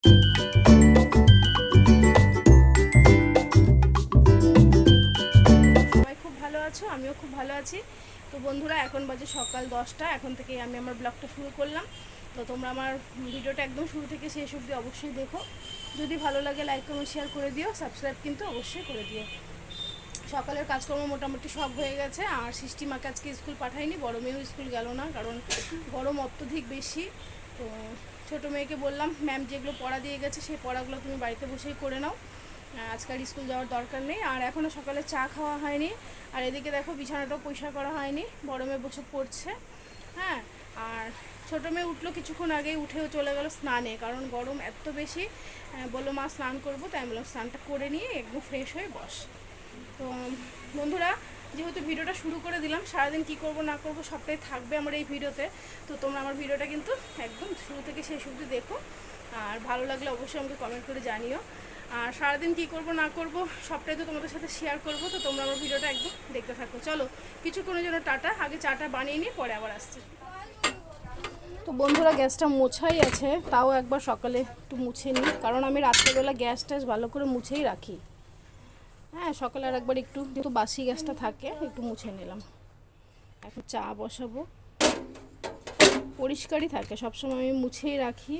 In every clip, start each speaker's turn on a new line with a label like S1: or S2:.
S1: সবাই খুব ভালো আছো, আমিও খুব ভালো আছি। তো বন্ধুরা, এখন বাজে সকাল 10টা। এখন থেকে আমি আমার ব্লগটা শুরু করলাম। তো তোমরা আমার ভিডিওটা একদম শুরু থেকে শেষ অবধি অবশ্যই দেখো। যদি ভালো লাগে লাইক কমেন্ট শেয়ার করে দিও, সাবস্ক্রাইব কিন্তু অবশ্যই করে দিও। সকালের কাজকর্ম মোটামুটি সব হয়ে গেছে। আর সৃষ্টিমাকে আজকে স্কুল পাঠাইনি, বড় মেয়েও স্কুল গেল না, কারণ গরম অত্যধিক বেশি। তো ছোটো মেয়েকে বললাম, ম্যাম যেগুলো পড়া দিয়ে গেছে সেই পড়াগুলো তুমি বাড়িতে বসেই করে নাও, আজকাল স্কুল যাওয়ার দরকার নেই। আর এখনও সকালে চা খাওয়া হয়নি। আর এদিকে দেখো, বিছানাটাও পরিষ্কার করা হয়নি, বড় মেয়ে বসে পড়ছে। হ্যাঁ, আর ছোটো মেয়ে উঠলো কিছুক্ষণ আগেই, উঠেও চলে গেল স্নানে, কারণ গরম এত বেশি। বললো মা স্নান করবো, তাই আমি বললাম স্নানটা করে নিয়ে একদম ফ্রেশ হয়ে বস। তো বন্ধুরা, যেহেতু ভিডিওটা শুরু করে দিলাম, সারাদিন কি করব না করব সবটাই থাকবে আমার এই ভিডিওতে। তো তোমরা আমার ভিডিওটা কিন্তু একদম শুরু থেকে শেষ অবধি দেখো, আর ভালো লাগলে অবশ্যই আমাকে কমেন্ট করে জানিও। আর সারাদিন কি করব না করব সবটাই তো তোমাদের সাথে শেয়ার করব। তো তোমরা আমার ভিডিওটা একদম দেখতে থাকো। চলো কিছুক্ষণের জন্য টাটা, আগে চাটা বানিয়ে নিয়ে পরে আবার আসছি। তো বন্ধুরা, গ্যাসটা মোছাই আছে, তাও একবার সকালে একটু মুছে নিই, কারণ আমি রাত্রেবেলা গ্যাস ট্যাস ভালো করে মুছেই রাখি। হ্যাঁ, সকালে আর একবার একটু, যেহেতু বাসি গ্যাসটা থাকে, একটু মুছে নিলাম। এখন চা বসাবো, পরিষ্কারই থাকে সবসময়, আমি মুছেই রাখি।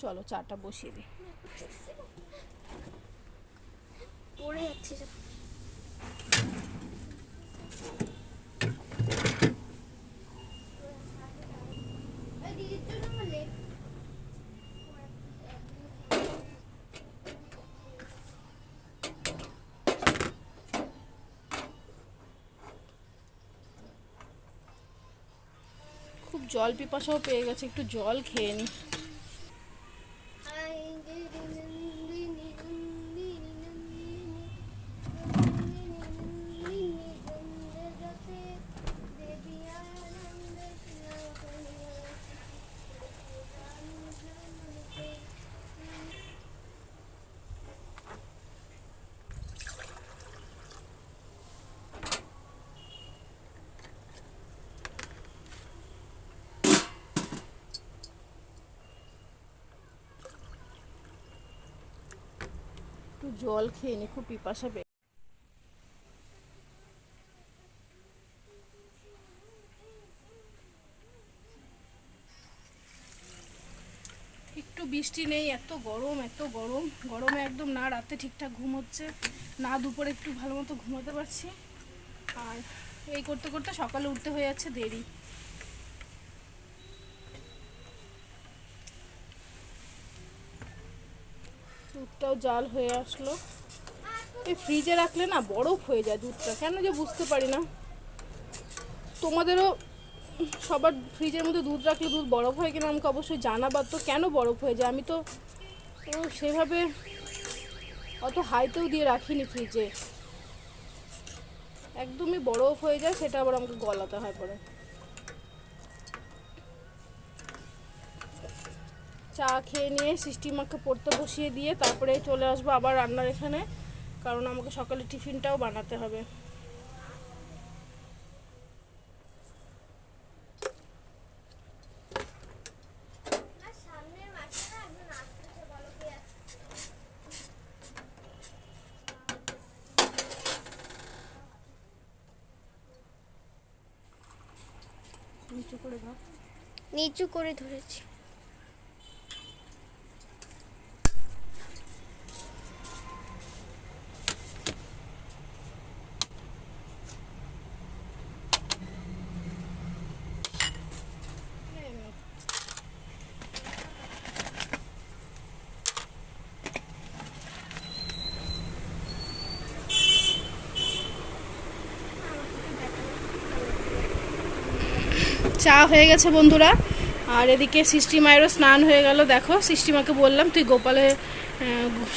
S1: চলো চাটা বসিয়ে দিই।
S2: পড়ে যাচ্ছে সব।
S1: খুব জল পিপাসাও পেয়ে গেছে, একটু জল খেয়ে নিই। একটু জল খেয়ে নিই, খুব পিপাসা পেয়ে। একটু বৃষ্টি নেই, এত গরম এত গরম, গরমে একদম না রাতে ঠিকঠাক ঘুম হচ্ছে, না দুপুরে একটু ভালো মতো ঘুমাতে পারছি। আর এই করতে করতে সকালে উঠতে হয়ে যাচ্ছে দেরি। দুধটাও জাল হয়ে আসলো। এই ফ্রিজে রাখলে না বরফ হয়ে যায় দুধটা, কেন যে বুঝতে পারি না। তোমাদেরও সবার ফ্রিজের মধ্যে দুধ রাখলে দুধ বরফ হয় কিনা আমাকে অবশ্যই জানাবার। তো কেন বরফ হয়ে যায়, আমি তো সেভাবে অত হাইতেও দিয়ে রাখিনি ফ্রিজে, একদমই বরফ হয়ে যায়, সেটা আবার আমাকে গলাতে হয় পরে। চা খেয়ে নিয়ে সৃষ্টিমাকে পড়তে বসিয়ে দিয়ে তারপরে চলে আসবো আবার রান্নার এখানে, কারণ আমাকে সকালে টিফিনটাও বানাতে হবে। নিচু করে ভাব,
S2: নিচু করে ধরেছি।
S1: চা হয়ে গেছে বন্ধুরা। আর এদিকে সৃষ্টিমায়েরও স্নান হয়ে গেল। দেখো, সৃষ্টিমাকে বললাম তুই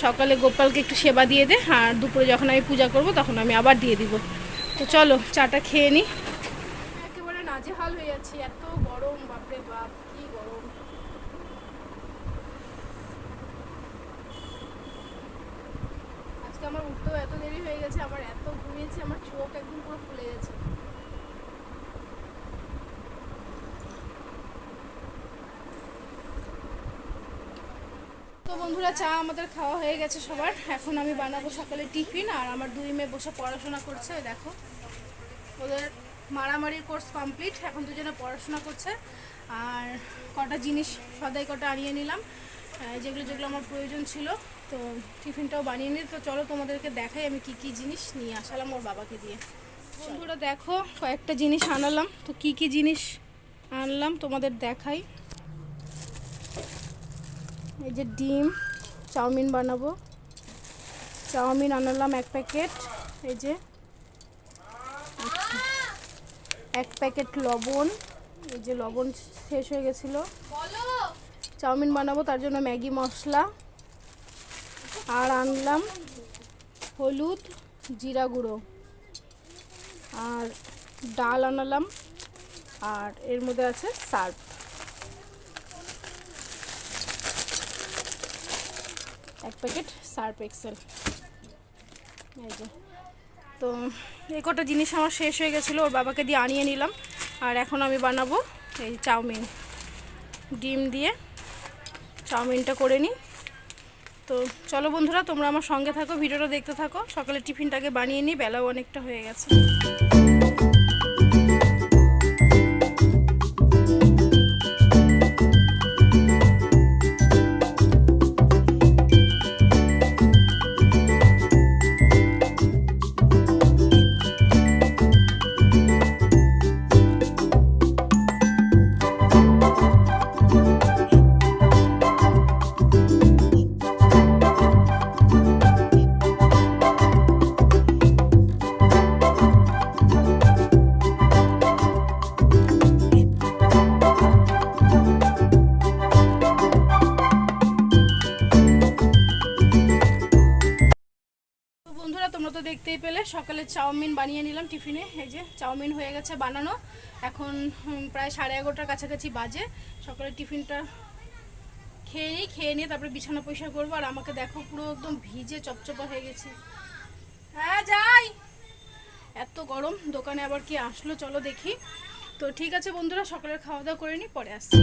S1: সকালে গোপালকে একটু সেবা দিয়ে দে, আর দুপুরে যখন আমি পূজা করব তখন আমি আবার দিয়ে দিব। তো চলো চাটা খেয়ে নিই। একেবারে নাজেহাল হয়ে যাচ্ছি, এত গরম, বাপরে বাপ কি গরম। আজকে আমার উঠতেও এত দেরি হয়ে গেছে, আমার এত ঘুমিয়েছি, আমার চোখ একদম পুরো ফুলে গেছে। তো বন্ধুরা, চা আমাদের খাওয়া হয়ে গেছে সবার। এখন আমি বানাবো সকালে টিফিন। আর আমার দুই মেয়ে বসে পড়াশোনা করছে, ওই দেখো ওদের মারামারির কোর্স কমপ্লিট, এখন দুজনে পড়াশোনা করছে। আর কটা জিনিস সদাই কটা আনিয়ে নিলাম, যেগুলো যেগুলো আমার প্রয়োজন ছিল। তো টিফিনটাও বানিয়ে নিই। তো চলো তোমাদেরকে দেখাই আমি কি কি জিনিস নিয়ে আসলাম ওর বাবাকে দিয়ে। বন্ধুরা দেখো, কয়েকটা জিনিস আনালাম। তো কি কি জিনিস আনলাম তোমাদের দেখাই। এই যে ডিম, চাউমিন বানাবো। চাউমিন আনালাম 1 প্যাকেট। এই যে আচ্ছা, 1 প্যাকেট লবণ। এই যে লবণ শেষ হয়ে গেছিলো। চাউমিন বানাবো তার জন্য ম্যাগি মশলা। আর আনলাম হলুদ, জিরা গুঁড়ো। আর ডাল আনালাম। আর এর মধ্যে আছে সার্ফ। এক প্যাকেট সার্ফ এক্সেল। এই যে, তো এই কটা জিনিস আমার শেষ হয়ে গেছিলো, ওর বাবাকে দিয়ে আনিয়ে নিলাম। আর এখন আমি বানাবো এই চাউমিন। ডিম দিয়ে চাউমিনটা করে নিই। তো চলো বন্ধুরা, তোমরা আমার সঙ্গে থাকো, ভিডিওটা দেখতে থাকো। সকালে টিফিনটাকে বানিয়ে নিই, বেলাও অনেকটা হয়ে গেছে। তোমরা তো দেখতেই পেলে, সকালে চাউমিন বানিয়ে নিলাম টিফিনে। এই যে চাউমিন হয়ে গেছে বানানো। এখন প্রায় 11:30টার কাছাকাছি বাজে। সকালে টিফিনটা খেয়ে নিয়ে তারপরে বিছানা পরিষ্কার করবো। আর আমাকে দেখো, পুরো একদম ভিজে চপচপা হয়ে গেছি। হ্যাঁ যাই, এত গরম। দোকানে আবার কি আসলো, চলো দেখি। তো ঠিক আছে বন্ধুরা, সকালের খাওয়া দাওয়া করে নিই, পরে আসছি।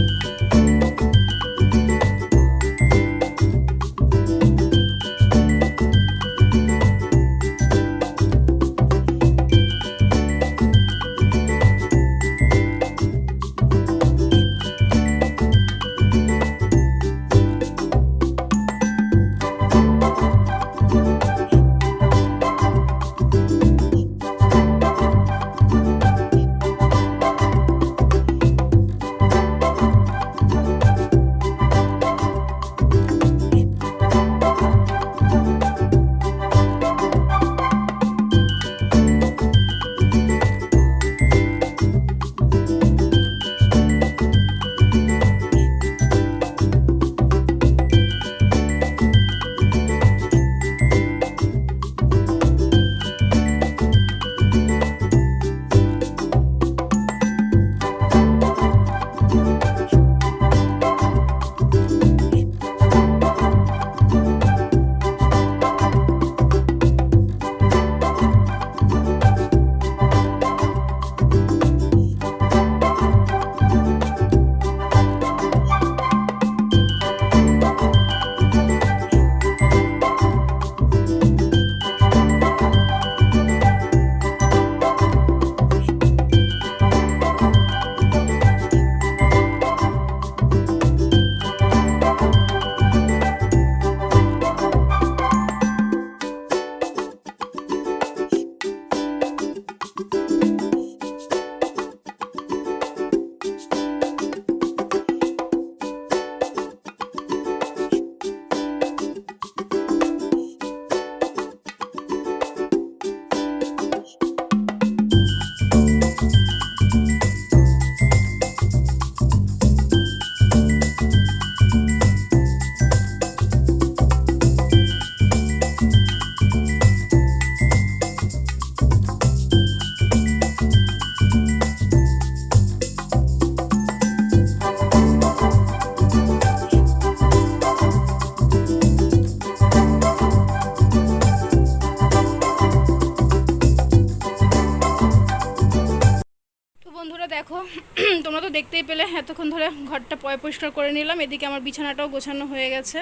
S1: দেখতেই পেলে এতক্ষণ ধরে ঘরটা পরিষ্কার করে নিলাম। এদিকে আমার বিছানাটাও গোছানো হয়ে গেছে।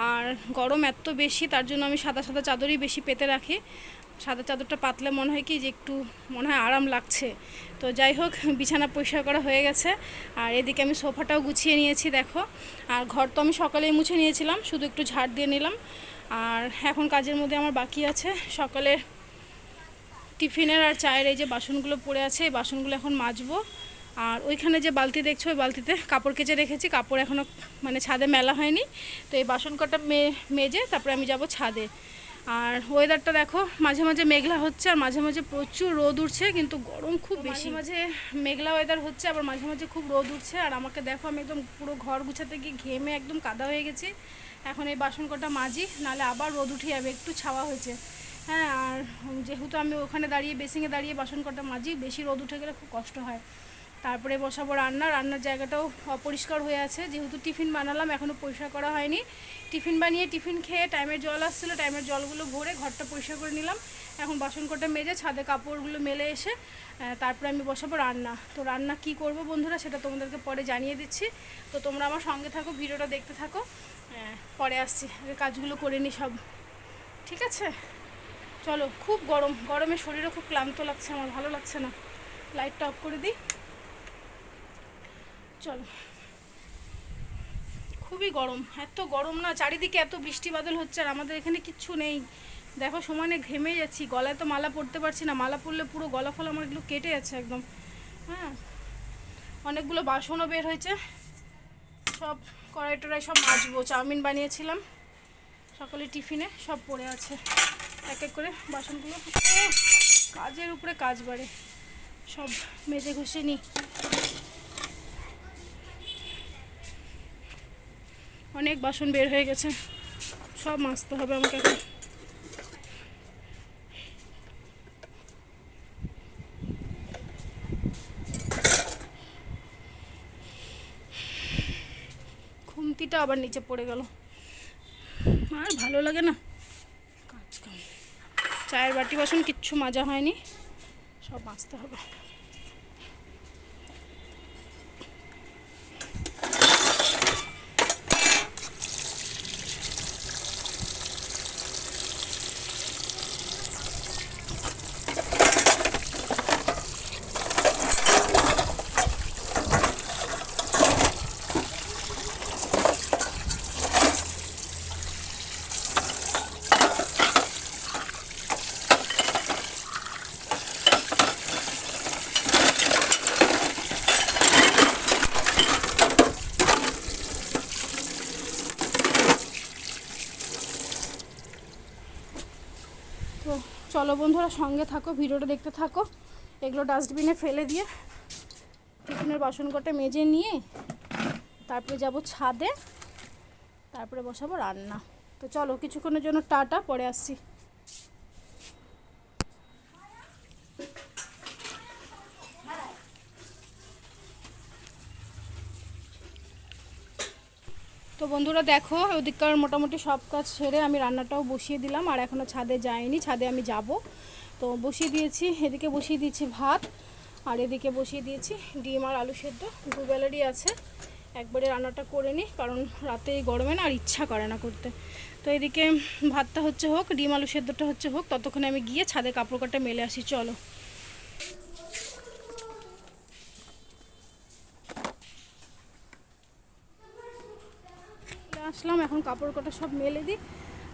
S1: আর গরম এত বেশি, তার জন্য আমি সাদা সাদা চাদরই বেশি পেতে রাখি। সাদা চাদরটা পাতলে মনে হয় কি যে একটু মনে হয় আরাম লাগছে। তো যাই হোক, বিছানা পরিষ্কার করা হয়ে গেছে। আর এদিকে আমি সোফাটাও গুছিয়ে নিয়েছি দেখো। আর ঘর তো আমি সকালেই মুছে নিয়েছিলাম, শুধু একটু ঝাড় দিয়ে নিলাম। আর এখন কাজের মধ্যে আমার বাকি আছে সকালে টিফিনের আর চায়ের এই যে বাসনগুলো পড়ে আছে, এই বাসনগুলো এখন মাজবো। আর ওইখানে যে বালতি দেখছো, ওই বালতিতে কাপড় কেচে রেখেছি, কাপড় এখনও মানে ছাদে মেলা হয়নি। তো এই বাসন কটা মেজে তারপরে আমি যাব ছাদে। আর ওয়েদারটা দেখো, মাঝে মাঝে মেঘলা হচ্ছে আর মাঝে মাঝে প্রচুর রোদ উঠছে, কিন্তু গরম খুব বেশি। মাঝে মেঘলা ওয়েদার হচ্ছে, আবার মাঝে মাঝে খুব রোদ উঠছে। আর আমাকে দেখো, আমি একদম পুরো ঘর গুছাতে গিয়ে ঘেমে একদম কাদা হয়ে গেছি। এখন এই বাসন কটা মাজি, নাহলে আবার রোদ উঠে যাবে। একটু ছাওয়া হয়েছে, হ্যাঁ। আর যেহেতু আমি ওখানে দাঁড়িয়ে বেসিংয়ে দাঁড়িয়ে বাসন কটা মাজি, বেশি রোদ উঠে গেলে খুব কষ্ট হয়। তারপরে বসাবো রান্নার জায়গাটাও অপরিষ্কার হয়ে আছে, যেহেতু টিফিন বানালাম, এখনও পরিষ্কার করা হয়নি। টিফিন বানিয়ে টিফিন খেয়ে টাইমের জল আসছিলো, টাইমের জলগুলো ভরে ঘরটা পরিষ্কার করে নিলাম। এখন বাসন কটা মেজে ছাদে কাপড়গুলো মেলে এসে তারপরে আমি বসাবো রান্না। তো রান্না কি করব বন্ধুরা, সেটা তোমাদেরকে পরে জানিয়ে দিচ্ছি। তো তোমরা আমার সঙ্গে থাকো, ভিডিওটা দেখতে থাকো। পরে আসছি, কাজগুলো করে নিই সব, ঠিক আছে? চলো। খুব গরমে শরীরও খুব ক্লান্ত লাগছে, আমার ভালো লাগছে না। লাইটটা অফ করে দিই। চলো, খুবই গরম, এত গরম না, চারিদিকে এত বৃষ্টি বাদল হচ্ছে আর আমাদের এখানে কিচ্ছু নেই। দেখো সমানে ঘেমে যাচ্ছি, গলায় তো মালা পরতে পারছি না, মালা পরলে পুরো গলা ফলা আমার এগুলো কেটে যাচ্ছে একদম। হ্যাঁ, অনেকগুলো বাসনও বের হয়েছে, সব কড়াই টড়াই সব মাজবো। চাউমিন বানিয়েছিলাম সকালে টিফিনে, সব পড়ে আছে। এক এক করে বাসনগুলো, কাজের উপরে কাজ বাড়ে, সব মেজে ঘষে নিই। অনেক বাসন বের হয়ে গেছে, সব মাজতে হবে আমাকে এখন। খুন্তিটা আবার নিচে পড়ে গেল, আর ভালো লাগে না কাজ কাম। চায়ের বাটি বাসন কিচ্ছু মাজা হয়নি, সব মাজতে হবে। তো চলো বন্ধুরা, সঙ্গে থাকো, ভিডিওটা দেখতে থাকো। এগুলো ডাস্টবিনে ফেলে দিয়ে টিফিনের বাসন কটা মেজে নিয়ে তারপরে যাব ছাদে, তারপরে বসাবো রান্না। তো চলো, কিছুক্ষণের জন্য টাটা, পরে আসছি। তো বন্ধুরা দেখো, ওদিককার মোটামুটি সব কাজ সেরে আমি রান্নাটাও বসিয়ে দিলাম। আর এখনও ছাদে যাইনি, ছাদে আমি যাব। তো বসিয়ে দিয়েছি, এদিকে বসিয়ে দিয়েছি ভাত, আর এদিকে বসিয়ে দিয়েছি ডিম আর আলু সেদ্ধ। দুবেলারই আছে, একবারে রান্নাটা করে নিই, কারণ রাতে এই গরমে না আর ইচ্ছা করে না করতে। তো এদিকে ভাতটা হচ্ছে হোক, ডিম আলু সেদ্ধটা হচ্ছে হোক, ততক্ষণে আমি গিয়ে ছাদে কাপড় কাটা মেলে আসি। চলো। আসলাম, এখন কাপড় কাটা সব মেলে দিই।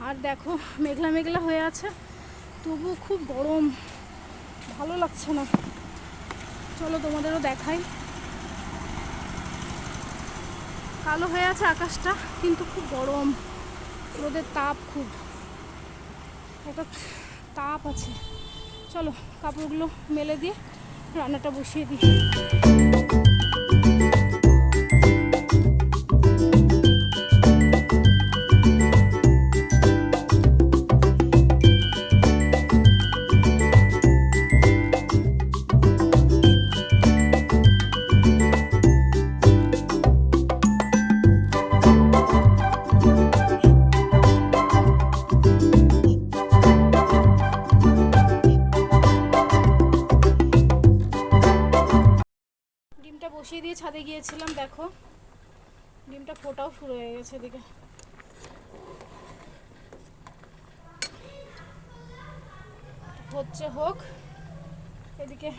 S1: আর দেখো মেঘলা মেঘলা হয়ে আছে, তবু খুব গরম, ভালো লাগছে না। চলো তোমাদেরও দেখাই। কালো হয়ে আছে আকাশটা, কিন্তু খুব গরম, রোদের তাপ, খুব একটা তাপ আছে। চলো কাপড়গুলো মেলে দিয়ে রান্নাটা বসিয়ে দিই। ছাদে গিয়েছিলাম, দেখো ডিমটা ফোটাও শুরু হয়ে গেছে। এদিকে হচ্ছে হোক, এদিকে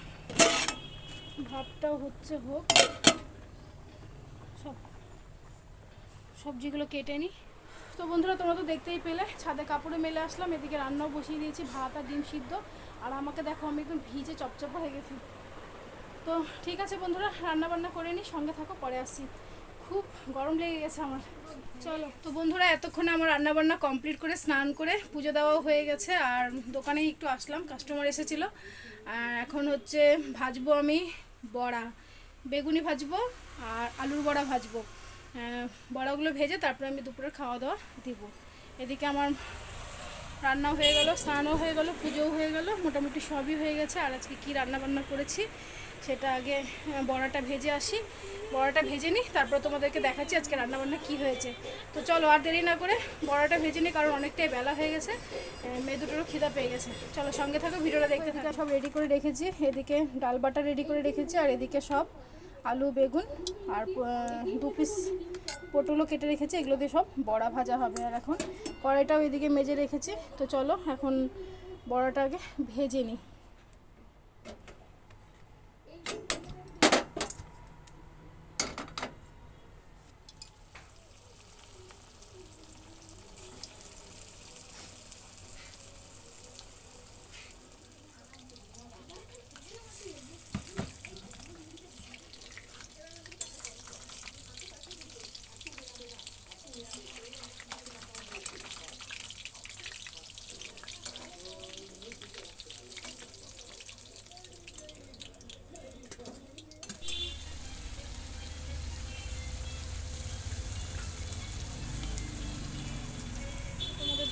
S1: ভাতটাও হচ্ছে হোক। সব সবজিগুলো কেটে নিই। তো বন্ধুরা তোমরা তো দেখতেই পেলে, ছাদে কাপড়ে মেলে আসলাম, এদিকে রান্নাও বসিয়ে দিয়েছি, ভাত আর ডিম সিদ্ধ। আর আমাকে দেখো আমি একদম ভিজে চপচপ হয়ে গেছি। তো ঠিক আছে বন্ধুরা, রান্না বান্না করে নিই, সঙ্গে থাকো, পরে আসছি। খুব গরম লেগে গেছে আমার। চলো। তো বন্ধুরা এতক্ষণে আমার রান্না বান্না কমপ্লিট করে স্নান করে পুজো দেওয়াও হয়ে গেছে। আর দোকানে একটু আসলাম, কাস্টমার এসেছিলো। আর এখন হচ্ছে ভাজবো আমি বড়া, বেগুনি ভাজবো আর আলুর বড়া ভাজবো। বড়াগুলো ভেজে তারপরে আমি দুপুরে খাওয়া দাওয়া দিব। এদিকে আমার রান্নাও হয়ে গেল, স্নানও হয়ে গেল, পুজোও হয়ে গেল, মোটামুটি সবই হয়ে গেছে। আর আজকে কী রান্না বান্না করেছি সেটা আগে বড়াটা ভেজে আসি, বড়াটা ভেজে নিই, তারপর তোমাদেরকে দেখাচ্ছি আজকে রান্নাবান্না কী হয়েছে। তো চলো আর দেরি না করে বড়াটা ভেজে নিই, কারণ অনেকটাই বেলা হয়ে গেছে, মেয়ে দুটোরও খিদা পেয়ে গেছে। চলো সঙ্গে থাকো, ভিডিওটা দেখতে থাকো। সব রেডি করে রেখেছি, এদিকে ডাল বাটা রেডি করে রেখেছি, আর এদিকে সব আলু বেগুন আর 2 পিস পটলও কেটে রেখেছি, এগুলো দিয়ে সব বড়া ভাজা হবে। আর এখন কড়াইটাও এদিকে মেজে রেখেছি। তো চলো এখন বড়াটা আগে ভেজে নিই।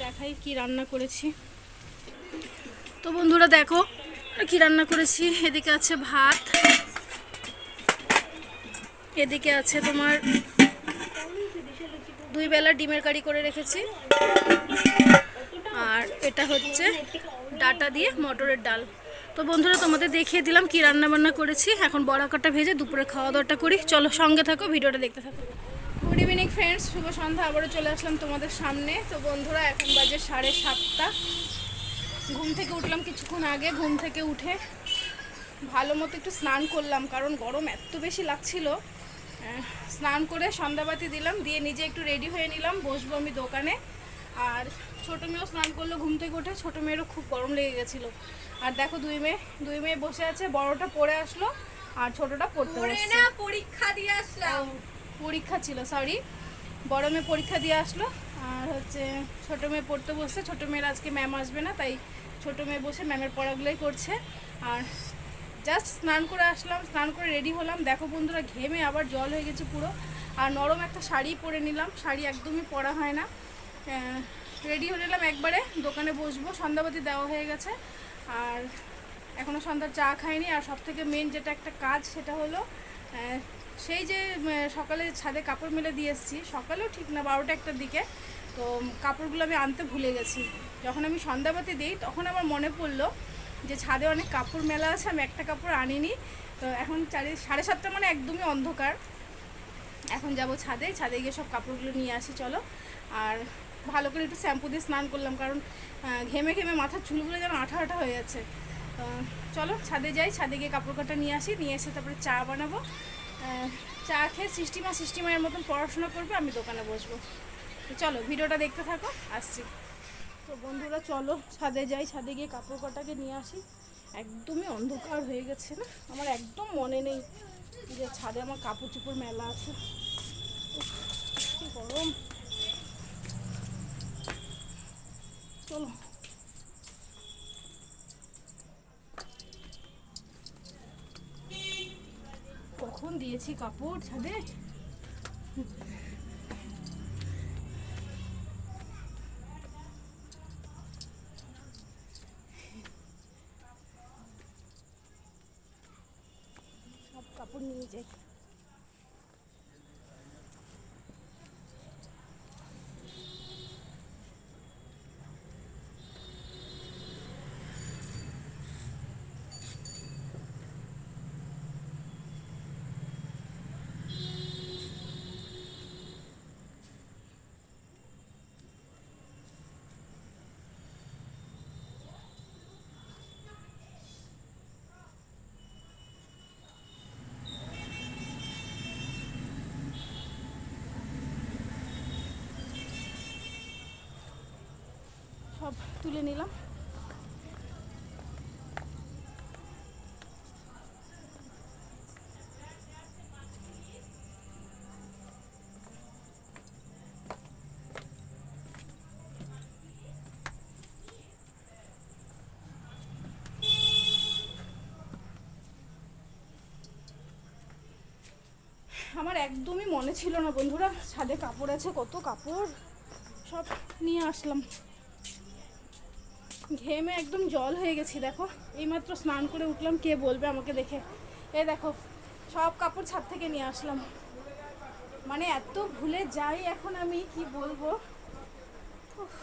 S1: দেখাই কি রান্না করেছি। তো বন্ধুরা দেখো কি রান্না করেছি। এদিকে আছে ভাত, এদিকে আছে তোমার 2 বেলা ডিমের কারি করে রেখেছি, আর এটা হচ্ছে ডাটা দিয়ে মটরের ডাল। তো বন্ধুরা তোমাদের দেখিয়ে দিলাম কি রান্না বান্না করেছি। এখন বড়া কাটা ভেজে দুপুরে খাওয়া দাওয়াটা করি। চলো সঙ্গে থাকো, ভিডিওটা দেখতে থাকো। গুড ইভিনিং ফ্রেন্ডস, শুভ সন্ধ্যা। আবারও চলে আসলাম তোমাদের সামনে। তো বন্ধুরা এখন বাজে 7:30। ঘুম থেকে উঠলাম কিছুক্ষণ আগে। ঘুম থেকে উঠে ভালো মতো একটু স্নান করলাম, কারণ গরম এত বেশি লাগছিল। স্নান করে সন্ধ্যাবাতি দিলাম, দিয়ে নিজে একটু রেডি হয়ে নিলাম, বসবো আমি দোকানে। আর ছোটো মেয়েও স্নান করলো ঘুম থেকে উঠে, ছোটো মেয়েরও খুব গরম লেগে গেছিলো। আর দেখো দুই মেয়ে বসে আছে, বড়টা পড়ে আসলো আর ছোটোটা পড়তে বসছে।
S2: পরীক্ষা দিয়ে আসলাম।
S1: পরীক্ষা ছিল, সরি, বড় মেয়ে পরীক্ষা দিয়ে আসলো, আর হচ্ছে ছোটো মেয়ে পড়তে বসছে। ছোটো মেয়ের আজকে ম্যাম আসবে না, তাই ছোটো মেয়ে বসে ম্যামের পড়াগুলোই করছে। আর জাস্ট স্নান করে আসলাম, স্নান করে রেডি হলাম। দেখো বন্ধুরা ঘেমে আবার জল হয়ে গেছে পুরো। আর নরম একটা শাড়ি পরে নিলাম, শাড়ি একদমই পরা হয় না। রেডি হয়ে নিলাম, একবারে দোকানে বসবো। সন্ধ্যাবাতি দেওয়া হয়ে গেছে, আর এখনও সন্ধ্যার চা খাইনি। আর সবথেকে মেন যেটা একটা কাজ, সেটা হলো সেই যে সকালে ছাদে কাপড় মেলে দিয়ে এসেছি, সকালেও ঠিক না 12টা-1টার দিকে, তো কাপড়গুলো আমি আনতে ভুলে গেছি। যখন আমি সন্ধ্যাবাতি দিই তখন আমার মনে পড়লো যে ছাদে অনেক কাপড় মেলা আছে, আমি একটা কাপড় আনিনি। তো এখন 7:30 মানে একদমই অন্ধকার। এখন যাব ছাদে, ছাদে গিয়ে সব কাপড়গুলো নিয়ে আসি। চলো। আর ভালো করে একটু শ্যাম্পু দিয়ে স্নান করলাম, কারণ ঘেমে ঘেমে মাথার চুলগুলো যেন আঠা আঠা হয়ে যাচ্ছে। চলো ছাদে যাই, ছাদে গিয়ে কাপড় কাটা নিয়ে আসি, নিয়ে এসে তারপরে চা বানাবো। চা খেয়ে সৃষ্টিমায়ের মতন পড়াশোনা করবে, আমি দোকানে বসবো। তো চলো ভিডিওটা দেখতে থাকো, আসছি। তো বন্ধুরা চলো ছাদে যাই, ছাদে গিয়ে কাপড় কটাকে নিয়ে আসি। একদমই অন্ধকার হয়ে গেছে না, আমার একদম মনে নেই যে ছাদে আমার কাপড় চোপড় মেলা আছে। কি গরম। চলো। কখন দিয়েছি কাপড় ছাদে। সব কাপড় নিয়ে যাই। সব তুলে নিলাম। আমার একদমই মনে ছিল না বন্ধুরা, ছাদে কাপড় আছে, কত কাপড় সব নিয়ে আসলাম। ঘেমে একদম জল হয়ে গেছি। দেখো এইমাত্র স্নান করে উঠলাম, কে বলবে আমাকে দেখে। এই দেখো সব কাপড় ছাদ থেকে নিয়ে আসলাম। মানে এত ভুলে যাই এখন, আমি কি বলবো। উফ,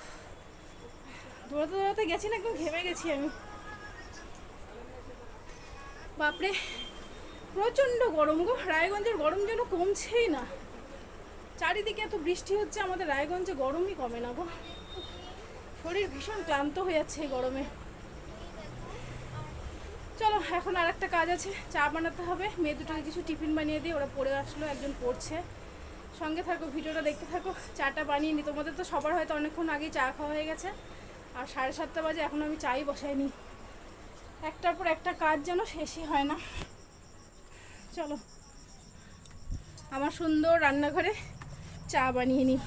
S1: দৌড়াতে দৌড়াতে গেছি না, একদম ঘেমে গেছি আমি। বাপরে প্রচণ্ড গরম গো, রায়গঞ্জের গরম যেন কমছেই না। চারিদিকে এত বৃষ্টি হচ্ছে, আমাদের রায়গঞ্জে গরমই কমে না গো। শরীর ভীষণ ক্লান্ত হয়ে যাচ্ছে এই গরমে। চলো এখন আর একটা কাজ আছে, চা বানাতে হবে। মেয়ে দুটোকে কিছু টিফিন বানিয়ে দিয়ে, ওরা পড়ে আসলো, একজন পড়ছে। সঙ্গে থাকো, ভিডিওটা দেখতে থাকো। চাটা বানিয়ে নিই, তোমাদের তো সবার হয়তো অনেকক্ষণ আগেই চা খাওয়া হয়ে গেছে। আর 7:30 বাজে, এখন আমি চাই বসাইনি। একটার পর একটা কাজ যেন শেষই হয় না। চলো আমার সুন্দর রান্নাঘরে চা বানিয়ে নিই।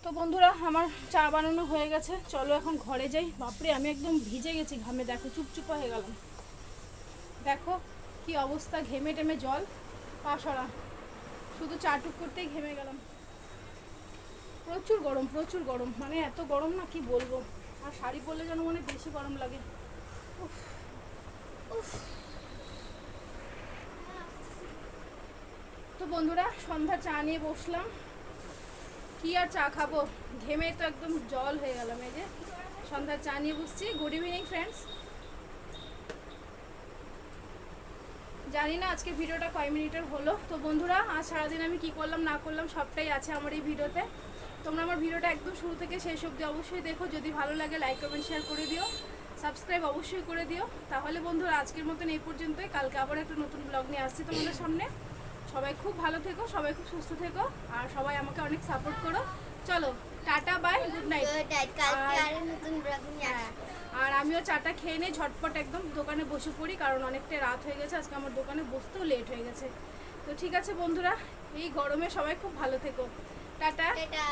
S1: তো বন্ধুরা আমার চা বানানো হয়ে গেছে, চলো এখন ঘরে যাই। বাপরে আমি একদম ভিজে গেছি ঘামে, দেখো চুপচুপা হয়ে গেলাম। দেখো কি অবস্থা, ঘেমে টেমে জল পা সরা, শুধু চা টুক করতেই ঘেমে গেলাম। প্রচুর গরম, প্রচুর গরম, মানে এত গরম না কি বলবো। আর শাড়ি পরলে যেন মনে বেশি গরম লাগে। উফ, উফ। তো বন্ধুরা সন্ধ্যা চা নিয়ে বসলাম, কি আর চা খাবো, ঘেমে তো একদম জল হয়ে গেলাম। এই যে সন্ধ্যার চা নিয়ে বসছি। Good evening friends. জানি না আজকে ভিডিওটা কয় মিনিটের হলো। তো বন্ধুরা আজ সারাদিন আমি কি করলাম না করলাম সবটাই আছে আমার এই ভিডিওতে। তোমরা আমার ভিডিওটা একদম শুরু থেকে শেষ অবধি অবশ্যই দেখো। যদি ভালো লাগে লাইক কমেন্ট শেয়ার করে দিও, সাবস্ক্রাইব অবশ্যই করে দিও। তাহলে বন্ধুরা আজকের মতন এই পর্যন্তই, কালকে আবার একটা নতুন ব্লগ নিয়ে আসছি তোমাদের সামনে। সবাই খুব ভালো থেকো, সবাই খুব সুস্থ থেকো, আর সবাই আমাকে অনেক সাপোর্ট করো। চলো টাটা, বাই, গুড নাইট।
S2: কালকে আরো নতুন ব্লগ নিয়ে আসবো।
S1: আর আমিও চাটা খেয়ে নিয়ে ঝটপট একদম দোকানে বসে পড়ি, কারণ অনেকটা রাত হয়ে গেছে, আজকে আমার দোকানে বসতেও লেট হয়ে গেছে। তো ঠিক আছে বন্ধুরা, এই গরমে সবাই খুব ভালো থেকো। টাটা।
S2: টাটা।